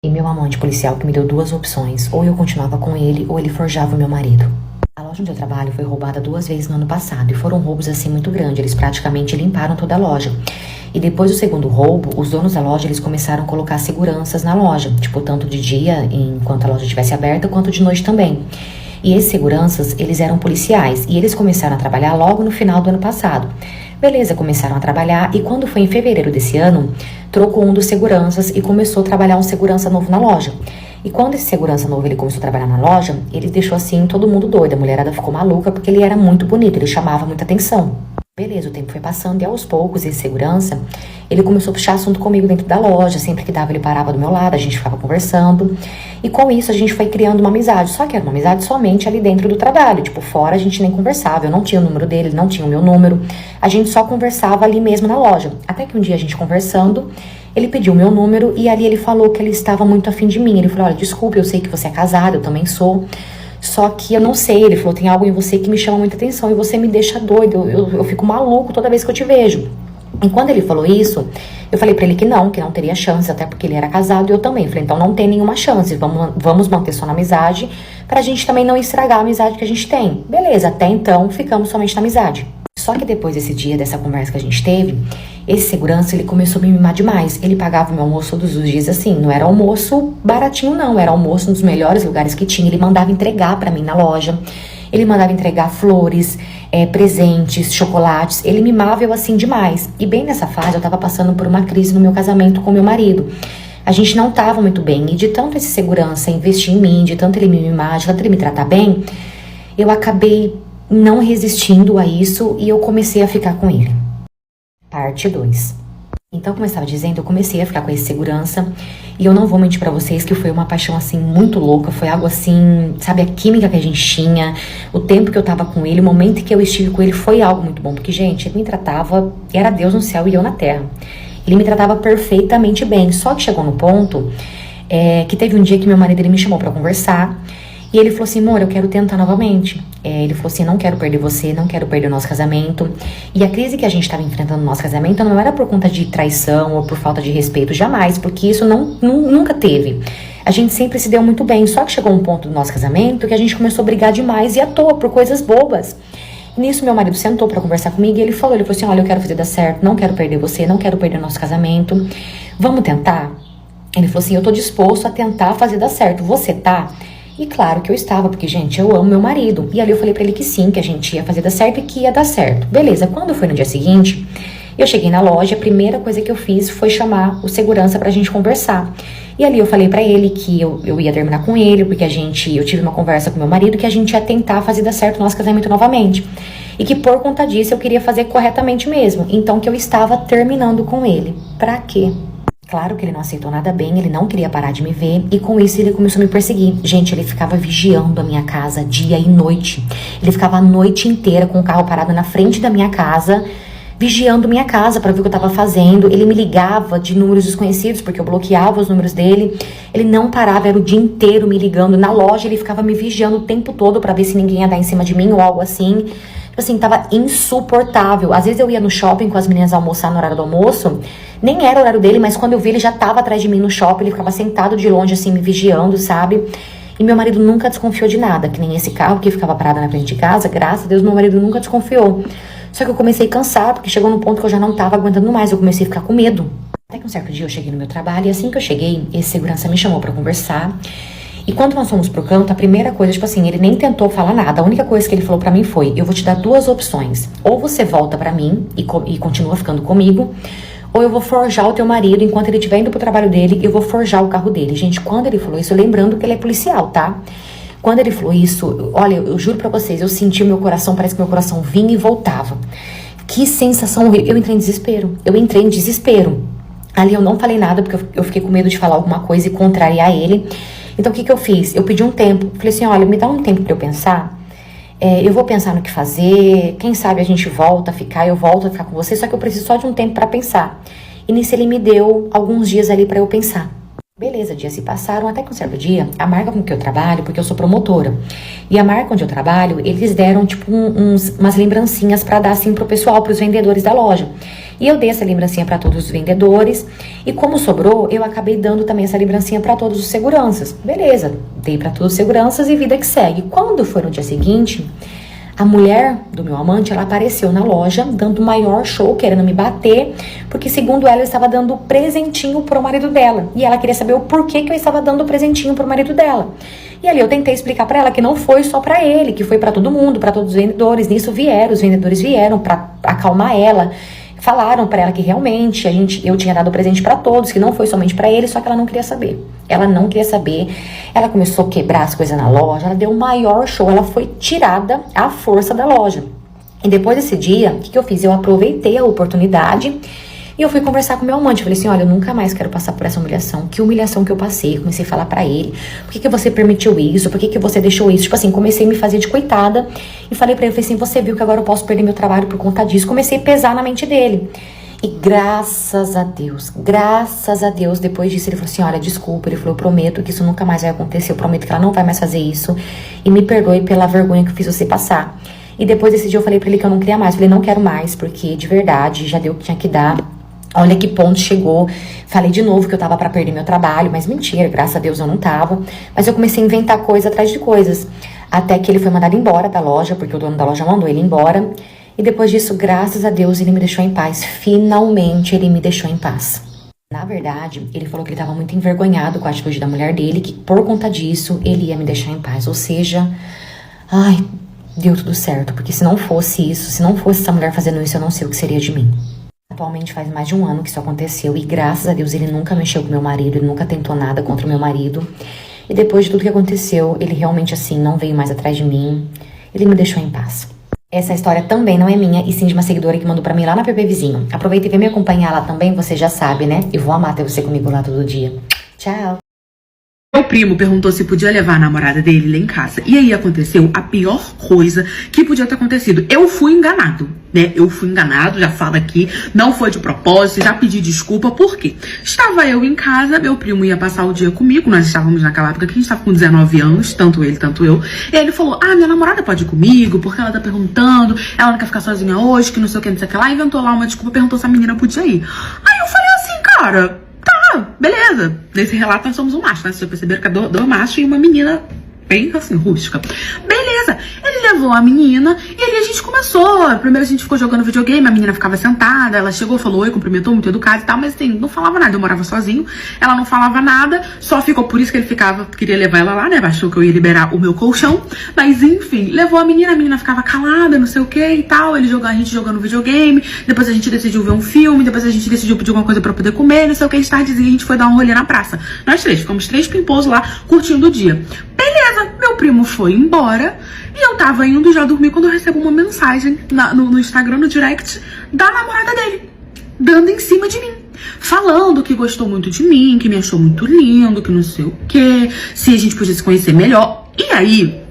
E meu amante policial que me deu duas opções, ou eu continuava com ele, ou ele forjava o meu marido. A loja onde eu trabalho foi roubada 2 vezes no ano passado, e foram roubos assim muito grandes, eles praticamente limparam toda a loja. E depois do segundo roubo, os donos da loja, eles começaram a colocar seguranças na loja, tipo, tanto de dia, enquanto a loja estivesse aberta, quanto de noite também. E esses seguranças, eles eram policiais, e eles começaram a trabalhar logo no final do ano passado. Beleza, começaram a trabalhar, e quando foi em fevereiro desse ano, trocou um dos seguranças e começou a trabalhar um segurança novo na loja. E quando esse segurança novo ele começou a trabalhar na loja, ele deixou assim todo mundo doido. A mulherada ficou maluca porque ele era muito bonito, ele chamava muita atenção. Beleza, o tempo foi passando e aos poucos esse segurança, ele começou a puxar assunto comigo dentro da loja. Sempre que dava ele parava do meu lado, a gente ficava conversando. E com isso a gente foi criando uma amizade, só que era uma amizade somente ali dentro do trabalho. Tipo, fora a gente nem conversava, eu não tinha o número dele, ele não tinha o meu número. A gente só conversava ali mesmo na loja. Até que um dia a gente conversando, ele pediu o meu número e ali ele falou que ele estava muito afim de mim. Ele falou, olha, desculpa, eu sei que você é casado, eu também sou. Só que eu não sei, ele falou, tem algo em você que me chama muita atenção e você me deixa doido, eu fico maluco toda vez que eu te vejo. E quando ele falou isso, eu falei pra ele que não teria chance, até porque ele era casado e eu também. Falei, então não tem nenhuma chance, vamos manter só na amizade, pra gente também não estragar a amizade que a gente tem. Beleza, até então ficamos somente na amizade. Só que depois desse dia, dessa conversa que a gente teve, esse segurança, ele começou a me mimar demais. Ele pagava o meu almoço todos os dias assim, não era almoço baratinho não, era almoço nos melhores lugares que tinha. Ele mandava entregar pra mim na loja, ele mandava entregar flores, presentes, chocolates. Ele mimava eu assim demais. E bem nessa fase eu tava passando por uma crise no meu casamento com meu marido. A gente não tava muito bem, e de tanto esse segurança investir em mim, de tanto ele me mimar, de tanto ele me tratar bem, eu acabei não resistindo a isso e eu comecei a ficar com ele. Parte 2. Então, como eu estava dizendo, eu comecei a ficar com esse segurança e eu não vou mentir pra vocês que foi uma paixão assim muito louca, foi algo assim, sabe, a química que a gente tinha, o tempo que eu tava com ele, o momento que eu estive com ele foi algo muito bom, porque, gente, ele me tratava, era Deus no céu e eu na terra. Ele me tratava perfeitamente bem, só que chegou no ponto que teve um dia que meu marido ele me chamou pra conversar. E ele falou assim, amor, eu quero tentar novamente. Ele falou assim, não quero perder você, não quero perder o nosso casamento. E a crise que a gente estava enfrentando no nosso casamento não era por conta de traição ou por falta de respeito, jamais, porque isso nunca teve. A gente sempre se deu muito bem, só que chegou um ponto do nosso casamento que a gente começou a brigar demais e à toa, por coisas bobas. E nisso meu marido sentou pra conversar comigo e ele falou assim, olha, eu quero fazer dar certo, não quero perder você, não quero perder o nosso casamento. Vamos tentar? Ele falou assim, eu tô disposto a tentar fazer dar certo, você tá? E claro que eu estava, porque, gente, eu amo meu marido. E ali eu falei pra ele que sim, que a gente ia fazer dar certo e que ia dar certo. Beleza, quando foi no dia seguinte, eu cheguei na loja, a primeira coisa que eu fiz foi chamar o segurança pra gente conversar. E ali eu falei pra ele que eu ia terminar com ele, porque eu tive uma conversa com meu marido, que a gente ia tentar fazer dar certo o nosso casamento novamente. E que por conta disso eu queria fazer corretamente mesmo. Então que eu estava terminando com ele. Pra quê? Claro que ele não aceitou nada bem, ele não queria parar de me ver e com isso ele começou a me perseguir. Gente, ele ficava vigiando a minha casa dia e noite. Ele ficava a noite inteira com o carro parado na frente da minha casa, vigiando minha casa para ver o que eu tava fazendo. Ele me ligava de números desconhecidos, porque eu bloqueava os números dele. Ele não parava, era o dia inteiro me ligando. Na loja ele ficava me vigiando o tempo todo para ver se ninguém ia dar em cima de mim ou algo assim. Assim, tava insuportável. Às vezes eu ia no shopping com as meninas almoçar no horário do almoço, nem era o horário dele, mas quando eu vi ele já tava atrás de mim no shopping, ele ficava sentado de longe assim, me vigiando, sabe? E meu marido nunca desconfiou de nada, que nem esse carro que ficava parado na frente de casa, graças a Deus meu marido nunca desconfiou. Só que eu comecei a cansar, porque chegou num ponto que eu já não tava aguentando mais, eu comecei a ficar com medo. Até que um certo dia eu cheguei no meu trabalho e assim que eu cheguei, esse segurança me chamou pra conversar. E quando nós fomos pro canto, a primeira coisa, tipo assim, ele nem tentou falar nada. A única coisa que ele falou pra mim foi, eu vou te dar 2 opções. Ou você volta pra mim e continua ficando comigo, ou eu vou forjar o teu marido, enquanto ele estiver indo pro trabalho dele, eu vou forjar o carro dele. Gente, quando ele falou isso, lembrando que ele é policial, tá? Quando ele falou isso, olha, eu juro pra vocês, eu senti o meu coração, parece que meu coração vinha e voltava. Que sensação horrível. Eu entrei em desespero. Ali eu não falei nada, porque eu fiquei com medo de falar alguma coisa e contrariar ele. Então, o que eu fiz? Eu pedi um tempo. Falei assim, olha, me dá um tempo pra eu pensar. Eu vou pensar no que fazer. Quem sabe a gente volta a ficar, eu volto a ficar com você. Só que eu preciso só de um tempo pra pensar. E nisso ele me deu alguns dias ali pra eu pensar. Beleza, dias se passaram, até que um certo dia, a marca com que eu trabalho, porque eu sou promotora, e a marca onde eu trabalho, eles deram, tipo, umas lembrancinhas pra dar, assim, pro pessoal, pros vendedores da loja. E eu dei essa lembrancinha pra todos os vendedores, e como sobrou, eu acabei dando também essa lembrancinha pra todos os seguranças. Beleza, dei pra todos os seguranças e vida que segue. Quando foi no dia seguinte, a mulher do meu amante, ela apareceu na loja, dando o maior show, querendo me bater, porque segundo ela, eu estava dando presentinho pro marido dela. E ela queria saber o porquê que eu estava dando presentinho pro marido dela. E ali eu tentei explicar pra ela que não foi só pra ele, que foi pra todo mundo, pra todos os vendedores. Nisso os vendedores vieram pra acalmar ela. Falaram pra ela que realmente eu tinha dado presente pra todos, que não foi somente pra ele, só que ela não queria saber. Ela não queria saber. Ela começou a quebrar as coisas na loja, ela deu o maior show, ela foi tirada à força da loja. E depois desse dia, o que eu fiz? Eu aproveitei a oportunidade e eu fui conversar com meu amante. Eu falei assim, olha, eu nunca mais quero passar por essa humilhação. Que humilhação que eu passei. Eu comecei a falar pra ele, por que você permitiu isso? Por que você deixou isso? Tipo assim, comecei a me fazer de coitada. E falei pra ele, falei assim, você viu que agora eu posso perder meu trabalho por conta disso. Comecei a pesar na mente dele. E graças a Deus, depois disso ele falou assim, olha, desculpa. Ele falou, eu prometo que isso nunca mais vai acontecer. Eu prometo que ela não vai mais fazer isso. E me perdoe pela vergonha que eu fiz você passar. E depois desse dia eu falei pra ele que eu não queria mais. Eu falei, não quero mais, porque de verdade já deu o que tinha que dar. Olha que ponto chegou. Falei de novo que eu tava pra perder meu trabalho, mas mentira, graças a Deus eu não tava. Mas eu comecei a inventar coisa atrás de coisas. Até que ele foi mandado embora da loja, porque o dono da loja mandou ele embora. E depois disso, graças a Deus, ele me deixou em paz. Finalmente ele me deixou em paz. Na verdade, ele falou que ele tava muito envergonhado com a atitude da mulher dele, que por conta disso, ele ia me deixar em paz. Ou seja, ai, deu tudo certo. Porque se não fosse isso, se não fosse essa mulher fazendo isso, eu não sei o que seria de mim. Atualmente faz mais de um ano que isso aconteceu e graças a Deus ele nunca mexeu com meu marido, ele nunca tentou nada contra o meu marido. E depois de tudo que aconteceu, ele realmente assim não veio mais atrás de mim, ele me deixou em paz. Essa história também não é minha, e sim de uma seguidora que mandou pra mim lá na PP Vizinho. Aproveita e vem me acompanhar lá também, você já sabe, né? Eu vou amar ter você comigo lá todo dia. Tchau! Meu primo perguntou se podia levar a namorada dele lá em casa. E aí aconteceu a pior coisa que podia ter acontecido. Eu fui enganado, né? Eu fui enganado, já falo aqui. Não foi de propósito, já pedi desculpa. Por quê? Estava eu em casa, meu primo ia passar o dia comigo. Nós estávamos naquela época que a gente estava com 19 anos, tanto ele, tanto eu. E aí ele falou, minha namorada pode ir comigo, porque ela tá perguntando, ela não quer ficar sozinha hoje, que não sei o que, não sei o que lá. Inventou lá uma desculpa, perguntou se a menina podia ir. Aí eu falei assim, cara... beleza. Nesse relato nós somos um macho, né? Vocês já perceberam que é dois machos e uma menina bem assim, rústica. Beleza. Ele levou a menina e aí a gente começou. Primeiro a gente ficou jogando videogame, a menina ficava sentada, ela chegou, falou oi, cumprimentou, muito educada e tal, mas assim, não falava nada. Eu morava sozinho, ela não falava nada, só ficou por isso que ele queria levar ela lá, né? Achou que eu ia liberar o meu colchão, mas enfim, levou a menina ficava calada, não sei o que e tal. A gente jogando videogame, depois a gente decidiu ver um filme, depois a gente decidiu pedir alguma coisa pra poder comer, não sei o que, tardezinha a gente foi dar um rolê na praça. Nós três, ficamos 3 pimposos lá, curtindo o dia. Beleza, meu primo foi embora e eu tava indo já dormir quando eu recebo uma mensagem no Instagram, no direct, da namorada dele, dando em cima de mim. Falando que gostou muito de mim, que me achou muito lindo, que não sei o que, se a gente podia se conhecer melhor. E aí...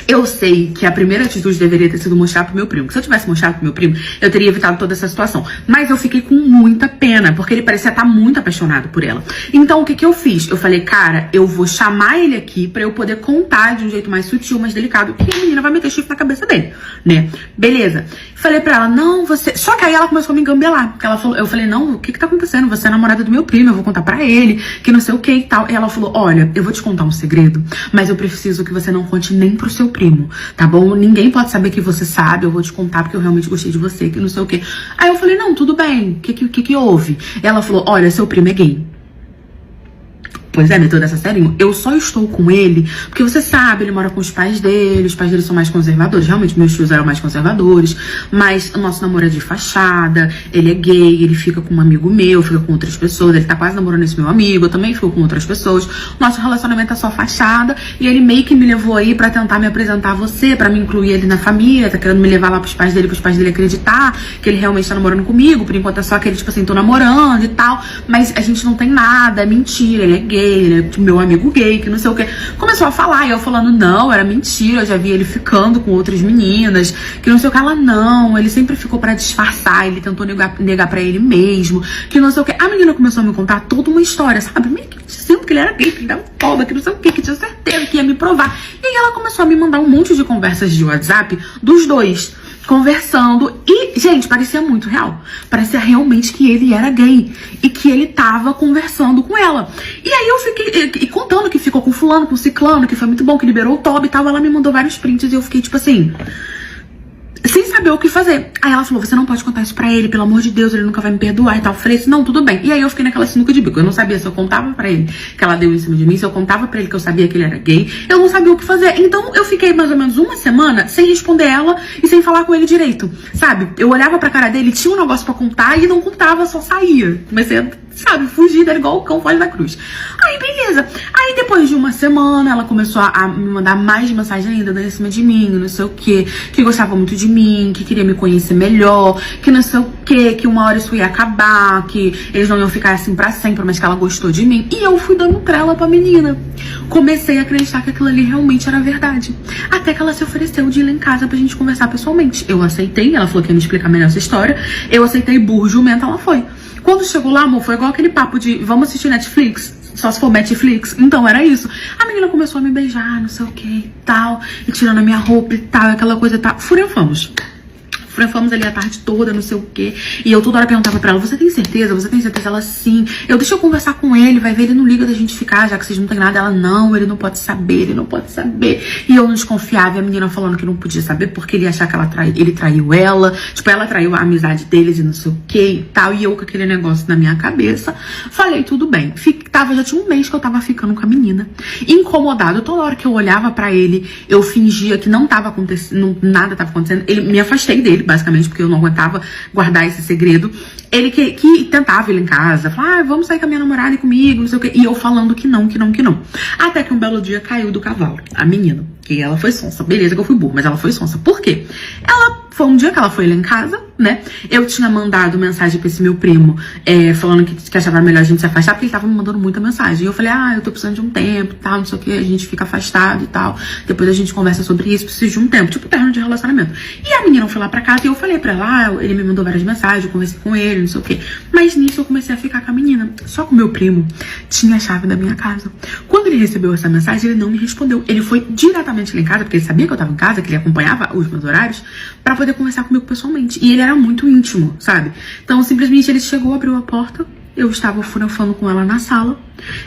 eu sei que a primeira atitude deveria ter sido mostrar pro meu primo. Se eu tivesse mostrado pro meu primo, eu teria evitado toda essa situação. Mas eu fiquei com muita pena, porque ele parecia estar muito apaixonado por ela. Então, o que eu fiz? Eu falei, cara, eu vou chamar ele aqui pra eu poder contar de um jeito mais sutil, mais delicado, que a menina vai meter chifre na cabeça dele, né? Beleza. Falei pra ela, não, você... Só que aí ela começou a me engambelar. Porque ela falou, eu falei, não, o que tá acontecendo? Você é namorada do meu primo, eu vou contar pra ele, que não sei o que e tal. E ela falou, olha, eu vou te contar um segredo, mas eu preciso que você não conte nem pro seu primo, tá bom? Ninguém pode saber que você sabe, eu vou te contar porque eu realmente gostei de você, que não sei o que. Aí eu falei, não, tudo bem, o que houve? E ela falou, olha, seu primo é gay. Pois é, meteu dessa serinho. Eu só estou com ele porque você sabe, ele mora com os pais dele são mais conservadores. Realmente, meus tios eram mais conservadores. Mas o nosso namoro é de fachada, ele é gay, ele fica com um amigo meu, fica com outras pessoas. Ele tá quase namorando esse meu amigo, eu também fico com outras pessoas. Nosso relacionamento é só fachada. E ele meio que me levou aí pra tentar me apresentar a você, pra me incluir ele na família. Tá querendo me levar lá pros pais dele acreditar que ele realmente tá namorando comigo. Por enquanto é só que ele, tipo assim, tô namorando e tal. Mas a gente não tem nada, é mentira, ele é gay. gay, ele é meu amigo gay, que não sei o que. Começou a falar, e eu falando, não, era mentira, eu já vi ele ficando com outras meninas, que não sei o que. Ela, não, ele sempre ficou pra disfarçar, ele tentou negar pra ele mesmo, que não sei o que. A menina começou a me contar toda uma história, sabe? Meio que dizendo que ele era gay, que ele dava foda, que não sei o que tinha certeza, que ia me provar. E aí ela começou a me mandar um monte de conversas de WhatsApp dos dois, conversando, e, gente, parecia muito real. Parecia realmente que ele era gay e que ele tava conversando com ela. E aí eu fiquei contando que ficou com fulano, com ciclano, que foi muito bom, que liberou o Toby e tal. Ela me mandou vários prints e eu fiquei tipo assim, sem saber o que fazer. Aí ela falou, você não pode contar isso pra ele, pelo amor de Deus, ele nunca vai me perdoar e tal. Eu falei assim, não, tudo bem. E aí eu fiquei naquela sinuca de bico. Eu não sabia se eu contava pra ele que ela deu em cima de mim, se eu contava pra ele que eu sabia que ele era gay. Eu não sabia o que fazer. Então eu fiquei mais ou menos uma semana sem responder ela e sem falar com ele direito, sabe? Eu olhava pra cara dele, tinha um negócio pra contar e não contava, só saía. Comecei a, sabe, fugir dele igual o cão foge da cruz. Aí, beleza. Aí, depois de uma semana, ela começou a me mandar mais mensagem ainda, dando em cima de mim, não sei o que gostava muito de mim, que queria me conhecer melhor, que não sei o que uma hora isso ia acabar, que eles não iam ficar assim pra sempre, mas que ela gostou de mim. E eu fui dando trela pra menina. Comecei a acreditar que aquilo ali realmente era verdade. Até que ela se ofereceu de ir lá em casa pra gente conversar pessoalmente. Eu aceitei, ela falou que ia me explicar melhor essa história. Eu aceitei, burro, jumenta, ela foi. Quando chegou lá, amor, foi igual aquele papo de vamos assistir Netflix, só se for Netflix. Então era isso. A menina começou a me beijar, não sei o que e tal, e tirando a minha roupa e tal, aquela coisa e tal. Furefamos ali a tarde toda, não sei o que. E eu toda hora perguntava pra ela, você tem certeza? Você tem certeza? Ela, sim. Deixa eu conversar com ele, vai ver, ele não liga da gente ficar, já que vocês não tem nada. Ela, não, ele não pode saber, ele não pode saber. E eu não desconfiava, e a menina falando que não podia saber, porque ele ia achar que ele traiu ela. Tipo, ela traiu a amizade deles e não sei o que e tal. E eu com aquele negócio na minha cabeça. Falei, tudo bem. Já tinha um mês que eu tava ficando com a menina. Incomodado, toda hora que eu olhava pra ele, eu fingia que não tava acontecendo, nada tava acontecendo. Me afastei dele, basicamente, porque eu não aguentava guardar esse segredo. Ele que tentava ir lá em casa, falava, vamos sair com a minha namorada e comigo, não sei o que. E eu falando que não. Até que um belo dia caiu do cavalo, a menina. Que ela foi sonsa. Beleza que eu fui burro, mas ela foi sonsa. Por quê? Foi um dia que ela foi lá em casa, né? Eu tinha mandado mensagem pra esse meu primo, falando que achava melhor a gente se afastar, porque ele tava me mandando muita mensagem. E eu falei, eu tô precisando de um tempo e tal, não sei o que, a gente fica afastado e tal. Depois a gente conversa sobre isso, preciso de um tempo, tipo término de relacionamento. E a menina foi lá pra casa e eu falei pra ela, ele me mandou várias mensagens, eu conversei com ele, não sei o que. Mas nisso eu comecei a ficar com a menina. Só que o meu primo tinha a chave da minha casa. Quando ele recebeu essa mensagem, ele não me respondeu. Ele foi diretamente lá em casa, porque ele sabia que eu tava em casa, que ele acompanhava os meus horários, pra poder conversar comigo pessoalmente. E ele era muito íntimo, sabe? Então, simplesmente, ele chegou, abriu a porta, eu estava furafando com ela na sala,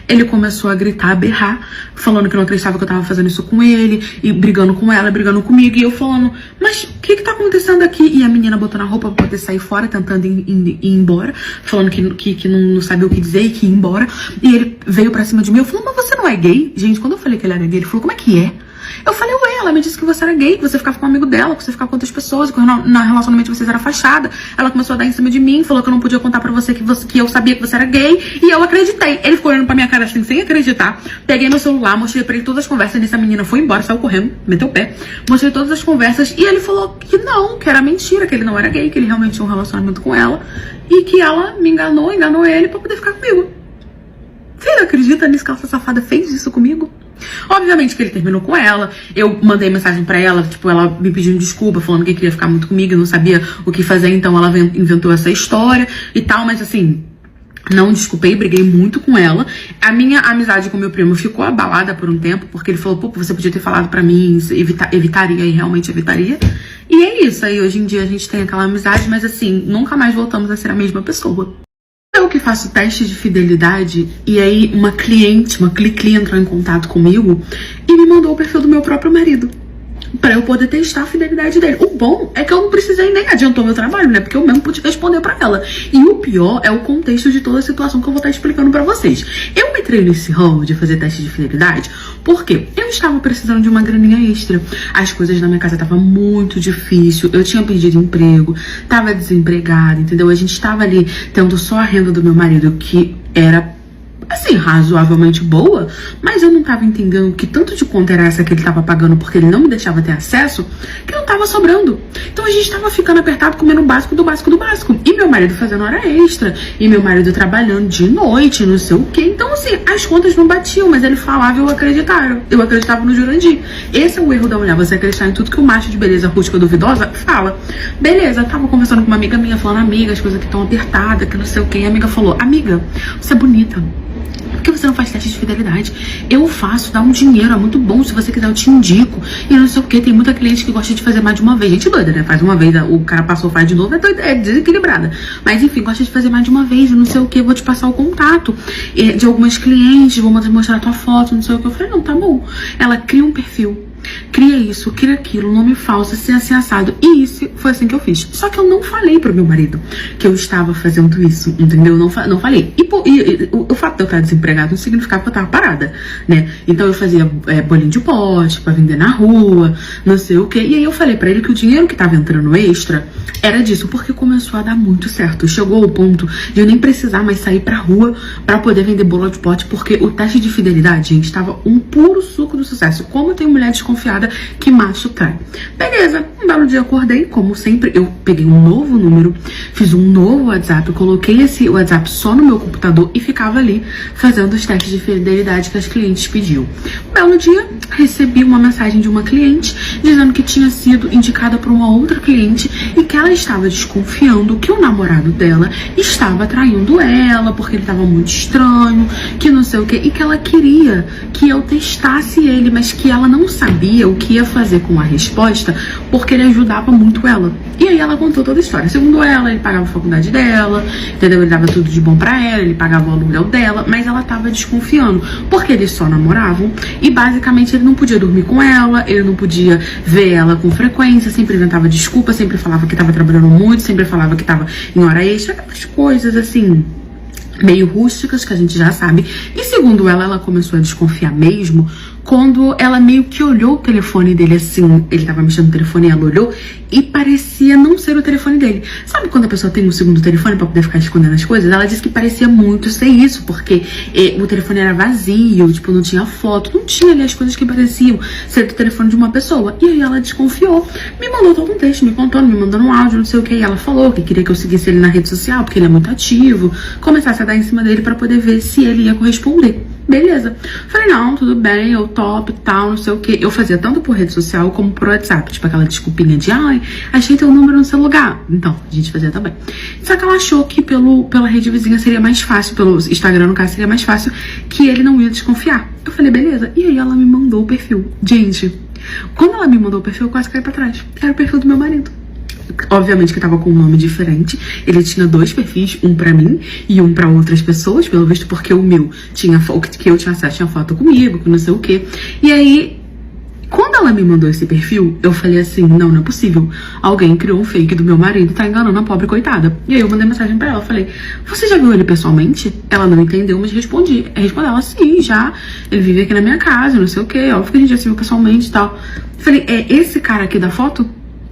ele começou a gritar, a berrar, falando que não acreditava que eu tava fazendo isso com ele, e brigando com ela, brigando comigo, e eu falando, mas o que tá acontecendo aqui? E a menina botando a roupa pra poder sair fora, tentando ir embora, falando que não sabia o que dizer e que ia embora, e ele veio pra cima de mim, eu falei, mas você não é gay? Gente, quando eu falei que ele era gay, ele falou, como é que é? Eu falei, ué, ela me disse que você era gay, que você ficava com um amigo dela, que você ficava com outras pessoas, que no relacionamento vocês eram afastada. Ela começou a dar em cima de mim, falou que eu não podia contar pra você que eu sabia que você era gay, e eu acreditei. Ele ficou olhando pra minha cara assim, sem acreditar. Peguei meu celular, mostrei pra ele todas as conversas, nessa menina foi embora, saiu correndo, meteu o pé. Mostrei todas as conversas, e ele falou que não, que era mentira, que ele não era gay, que ele realmente tinha um relacionamento com ela, e que ela me enganou ele pra poder ficar comigo. Você não acredita nisso que essa safada fez isso comigo? Obviamente que ele terminou com ela, eu mandei mensagem pra ela, tipo, ela me pedindo desculpa, falando que queria ficar muito comigo, eu não sabia o que fazer, então ela inventou essa história e tal, mas assim, não desculpei, briguei muito com ela. A minha amizade com meu primo ficou abalada por um tempo, porque ele falou, pô, você podia ter falado pra mim, evitaria, e realmente evitaria. E é isso, aí hoje em dia a gente tem aquela amizade, mas assim, nunca mais voltamos a ser a mesma pessoa. Eu que faço teste de fidelidade, e aí uma cliente entrou em contato comigo e me mandou o perfil do meu próprio marido pra eu poder testar a fidelidade dele. O bom é que eu não precisei nem adiantar meu trabalho, né? Porque eu mesmo pude responder pra ela. E o pior é o contexto de toda a situação que eu vou estar explicando pra vocês. Eu entrei nesse ramo de fazer teste de fidelidade porque eu estava precisando de uma graninha extra. As coisas na minha casa estavam muito difícil. Eu tinha perdido emprego, tava desempregada, entendeu? A gente estava ali tendo só a renda do meu marido, que era, assim, razoavelmente boa, mas eu não tava entendendo que tanto de conta era essa que ele tava pagando porque ele não me deixava ter acesso, que não tava sobrando. Então a gente tava ficando apertado, comendo o básico do básico do básico. E meu marido fazendo hora extra, e meu marido trabalhando de noite, não sei o quê. Então, assim, as contas não batiam, mas ele falava e eu acreditava. Eu acreditava no Jurandir. Esse é o erro da mulher, você acreditar em tudo que o macho de beleza rústica duvidosa fala. Beleza, tava conversando com uma amiga minha, falando, amiga, as coisas aqui estão apertadas, que não sei o quê. E a amiga falou, amiga, você é bonita. Por que você não faz teste de fidelidade? Eu faço, dá um dinheiro, é muito bom. Se você quiser, eu te indico. E não sei o que, tem muita cliente que gosta de fazer mais de uma vez. Gente doida, né? Faz uma vez, o cara passou, faz de novo, é desequilibrada. Mas enfim, gosta de fazer mais de uma vez, não sei o que, vou te passar o contato de algumas clientes, vou mostrar a tua foto, não sei o que. Eu falei, não, tá bom. Ela cria um perfil. Cria isso, cria aquilo, nome falso, assim assado. E isso foi assim que eu fiz. Só que eu não falei pro meu marido que eu estava fazendo isso, entendeu? Não falei. E o fato de eu estar desempregado não significava que eu tava parada, né? Então eu fazia bolinho de pote pra vender na rua, não sei o que. E aí eu falei pra ele que o dinheiro que tava entrando extra era disso, porque começou a dar muito certo. Chegou ao ponto de eu nem precisar mais sair pra rua pra poder vender bolo de pote, porque o teste de fidelidade, gente, tava um puro suco do sucesso. Como tem mulher desconfiada que macho trai. Beleza, um belo dia acordei, como sempre, eu peguei um novo número, fiz um novo WhatsApp, coloquei esse WhatsApp só no meu computador e ficava ali fazendo os testes de fidelidade que as clientes pediam. Um belo dia, recebi uma mensagem de uma cliente dizendo que tinha sido indicada por uma outra cliente e que ela estava desconfiando que o namorado dela estava traindo ela, porque ele estava muito estranho, que não sei o que, e que ela queria que eu testasse ele, mas que ela não sabia o que ia fazer com a resposta, porque ele ajudava muito ela. E aí ela contou toda a história. Segundo ela, ele pagava a faculdade dela, entendeu? Ele dava tudo de bom pra ela, ele pagava o aluguel dela, mas ela tava desconfiando, porque eles só namoravam e basicamente ele não podia dormir com ela, ele não podia ver ela com frequência, sempre inventava desculpa, sempre falava que tava trabalhando muito, sempre falava que tava em hora extra, aquelas coisas assim meio rústicas que a gente já sabe. E segundo ela, ela começou a desconfiar mesmo quando ela meio que olhou o telefone dele assim, ele tava mexendo no telefone e ela olhou e parecia não ser o telefone dele. Sabe quando a pessoa tem um segundo telefone pra poder ficar escondendo as coisas? Ela disse que parecia muito ser isso, porque o telefone era vazio, tipo, não tinha foto, não tinha ali as coisas que pareciam ser do telefone de uma pessoa. E aí ela desconfiou, me mandou todo um texto, me contando, me mandando um áudio, não sei o que, e ela falou que queria que eu seguisse ele na rede social, porque ele é muito ativo, começasse a dar em cima dele pra poder ver se ele ia corresponder. Beleza. Falei, não, tudo bem, eu top e tal, não sei o que. Eu fazia tanto por rede social como por WhatsApp. Tipo aquela desculpinha de, ai, achei teu número no seu lugar. Então, a gente fazia também. Só que ela achou que pela rede vizinha seria mais fácil, pelo Instagram, no caso, seria mais fácil, que ele não ia desconfiar. Eu falei, beleza. E aí ela me mandou o perfil. Gente, quando ela me mandou o perfil, eu quase caí pra trás. Era o perfil do meu marido. Obviamente que tava com um nome diferente. Ele tinha 2 perfis, um pra mim e um pra outras pessoas, pelo visto, porque o meu tinha foto, que eu tinha acesso, tinha foto comigo, que não sei o que. E aí, quando ela me mandou esse perfil, eu falei assim, não é possível. Alguém criou um fake do meu marido, tá enganando a pobre coitada. E aí eu mandei mensagem pra ela, falei, você já viu ele pessoalmente? Ela não entendeu, mas respondeu ela, sim, já. Ele vive aqui na minha casa, não sei o que, óbvio que a gente já se viu pessoalmente e tal. Falei, é esse cara aqui da foto?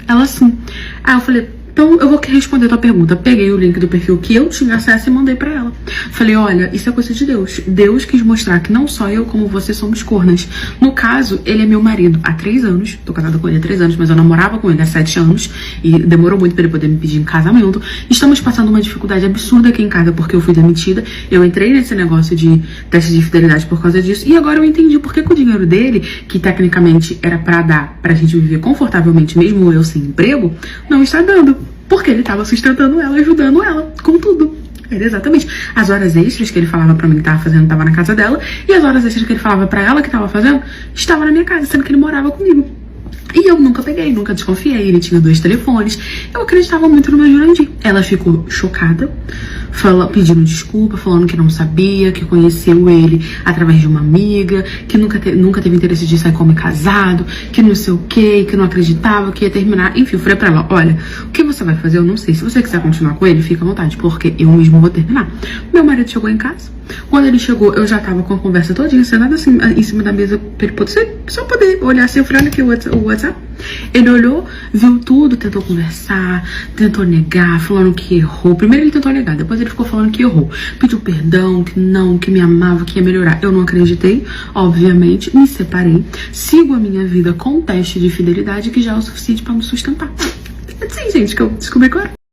Ela sim. Aí eu falei, então eu vou responder a tua pergunta. Peguei o link do perfil que eu tinha acesso e mandei pra ela. Falei, olha, isso é coisa de Deus. Deus quis mostrar que não só eu como você somos cornas. No caso, ele é meu marido há 3 anos. Tô casada com ele há 3 anos, mas eu namorava com ele há 7 anos. E demorou muito pra ele poder me pedir em casamento. Estamos passando uma dificuldade absurda aqui em casa porque eu fui demitida. Eu entrei nesse negócio de teste de fidelidade por causa disso. E agora eu entendi porque que o dinheiro dele, que tecnicamente era pra dar pra gente viver confortavelmente, mesmo eu sem emprego, não está dando. Porque ele tava sustentando ela, ajudando ela com tudo. Era exatamente. As horas extras que ele falava pra mim que tava fazendo, tava na casa dela. E as horas extras que ele falava pra ela que tava fazendo, estava na minha casa, sendo que ele morava comigo. E eu nunca peguei, nunca desconfiei. Ele tinha 2 telefones. Eu acreditava muito no meu Jurandir. Ela ficou chocada, pedindo desculpa, falando que não sabia, que conheceu ele através de uma amiga, que nunca teve interesse de sair como casado, que não sei o que não acreditava, que ia terminar. Enfim, eu falei pra ela, olha, o que você vai fazer eu não sei. Se você quiser continuar com ele, fica à vontade, porque eu mesmo vou terminar. Meu marido chegou em casa. Quando ele chegou, eu já tava com a conversa todinha, sentada assim, em cima da mesa, pra ele poder, só poder olhar assim, eu falei, olha aqui o WhatsApp. Ele olhou, viu tudo, tentou conversar, tentou negar, falando que errou. Primeiro ele tentou negar, depois ele ficou falando que errou. Pediu perdão, que não, que me amava, que ia melhorar. Eu não acreditei, obviamente, me separei. Sigo a minha vida com um teste de fidelidade que já é o suficiente pra me sustentar. É assim, gente, que eu descobri agora.